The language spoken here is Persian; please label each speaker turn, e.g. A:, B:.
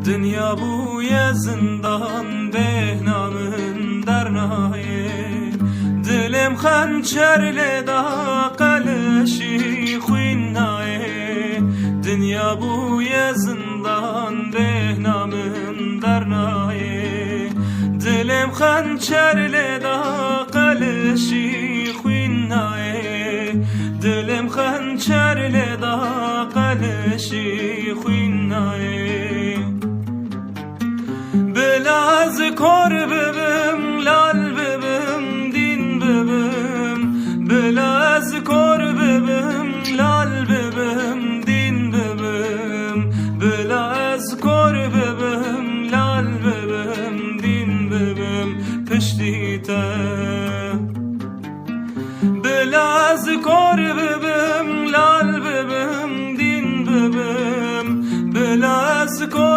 A: دنیا بوی زندان بهنامن در نایه دلم خنچر لدا قلشی خوین نایه دنیا بوی زندان بهنامن در نایه دلم خنچر لدا قلشی خوین نایه دلم خنچر لدا قلشی خوین نایه بلاز کار ببم لال ببم دین ببم بلاز کار ببم لال ببم دین ببم بلاز کار ببم لال ببم دین ببم پشتیته بلاز کار ببم لال ببم دین ببم بلاز کار